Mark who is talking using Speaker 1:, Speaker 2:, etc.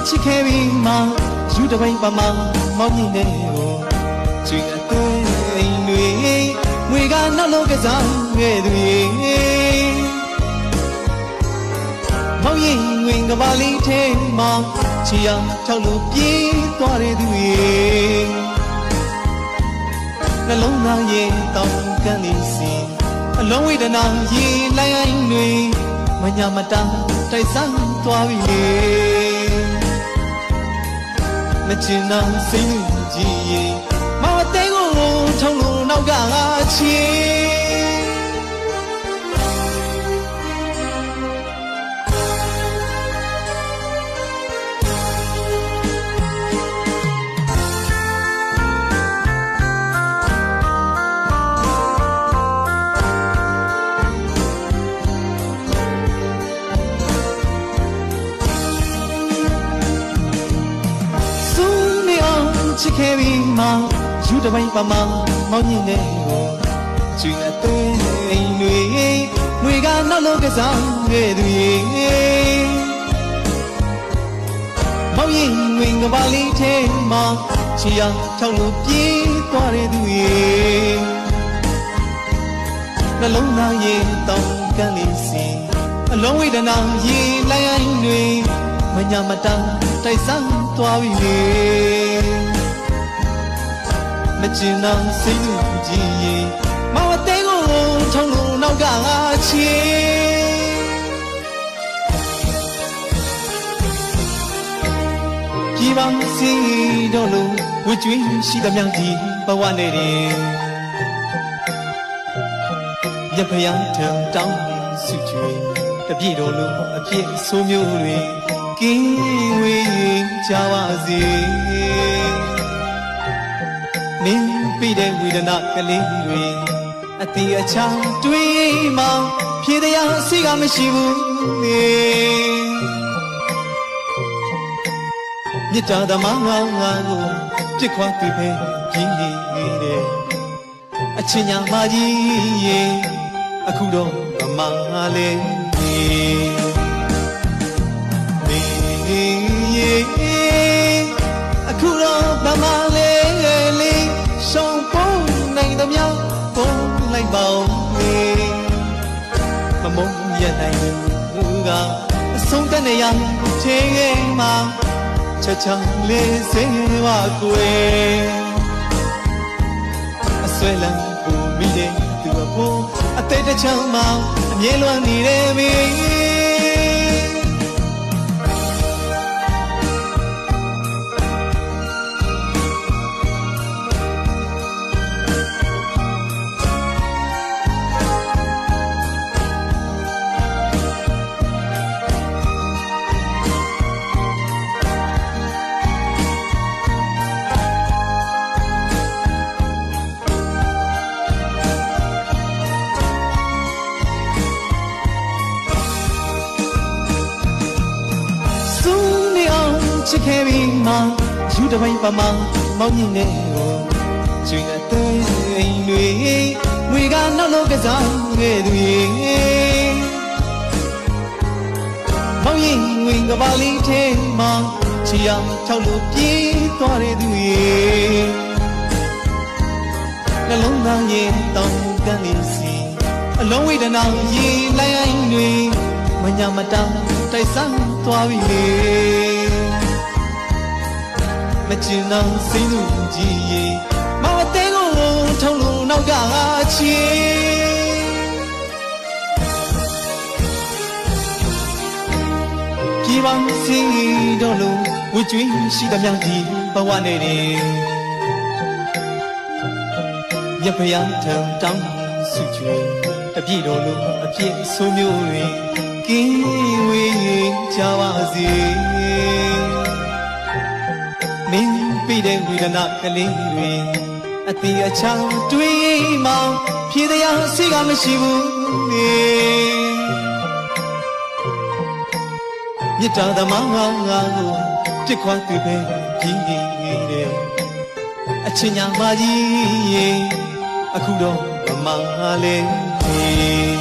Speaker 1: ချစ်ခဲ့ပြီးမှယူတပိန်ပါမမောင်းနေတဲ့ကိုကျွေးအသွေးတွေငွေကနောက်လုံးကစားခဲ့သူရေမောင်းရင်ငွေကပါလေးထဲမှာချီအောင်ထောက်လို့ပြေးသွားတဲ့သူရေနှလုံးသားရဲ့တောင်းကန်းလေးစီအလုံးဝေဒနာရေလိုက်အိုင်းတွေမညာမတာတိုက်ဆိုင်သွားပြီလေမချင်တော့စိတ်ကြီးရေမဝတဲကိုထုံလို့နောက်ကချီချစ်ခဲ့ပြီးမှယူတပိန်ပါမမောင်းနေတဲ့ကိုကျွေးအသွေးတွေငွေကနောက်လုံးကစားခဲ့သူရေမောင်းရင်ငွေကပါလေးထဲမှာချီအောင်ထောက်လို့ပြေးသွားတဲ့သူရေနှလုံးသားရဲ့တောင်းကန်းလေးစီအလုံးဝေဒနာရေလိုက်အိုင်းတွေမညာမတာတိုက်ဆိုင်သွားပြီလေမချင်တော့စိတ်ကြီးရေမဝတဲကိုထုံလို့နောက်ကချီကြည်ပါစီတော့လို့ဝကျွေးရှိသမျှဒီဘဝနဲ့တင်ရဖျားထံတောင်းစုချွေတပြည့်တော်လို့အပြည့်ဆိုးမျိုးတွေကင်းဝေးကြပါစေမင်းပြီးတဲ့ဝေဒနာကလေးတွေအတီးအချောင်းတွေးမှဖြေတရားစိတ်ကမရှိဘူးမြစ်တာသမားငါကိုပြစ်ခွာသူပဲကြီးနေတဲ့အချင်းညာမကြီးရေအခုတော့ဗမာလေးအခုတော့ဗမာလေးဆုံးပုံနိုင်သမျှပုံလိုက်ပါဦးမမုန်းရနိုင်ဘူးကအဆုံးတနေရချင်းမှာချက်ချလေးစင်ပါကွယ်အဆွဲလန်းကိုမိတဲ့သူအဖို့အသေးတစ်ချမ်းမှအမြဲလွမ်းနေတယ်မင်းချစ်ခဲ့ပြီးမှယူတပိန်ပါမမောင်းနေတဲ့ကိုကျွေးအသွေးတွေငွေကနောက်လုံးကစားခဲ့သူရေမောင်းရင်ငွေကပါလေးထဲမှာချီအောင်ထောက်လို့ပြေးသွားတဲ့သူရေနှလုံးသားရဲ့တောင်းကန်းလေးစီအလုံးဝေဒနာရေလိုက်အိုင်းတွေမညာမတာတိုက်ဆိုင်သွားပြီလေမချင်တော့စိတ်ကြီးရေမဝတဲကိုထုံလို့နောက်ကချီကြည်ပါစီတော့လို့ဝကျွေးရှိသမျှဒီဘဝနဲ့တင်ရဖျားထံတောင်းစုချွေတပြည့်တော်လို့အပြည့်ဆိုးမျိုးတွေကင်းဝေးကြပါစေမင်းပြီးတဲ့ဝေဒနာကလေးတွေအတီးအချောင်းတွေးမှဖြေတရားစိတ်ကမရှိဘူးမြစ်တာသမားငါကိုပြစ်ခွာသူပဲကြီးနေတဲ့အချင်းညာမကြီးရေအခုတော့ဗမာလေး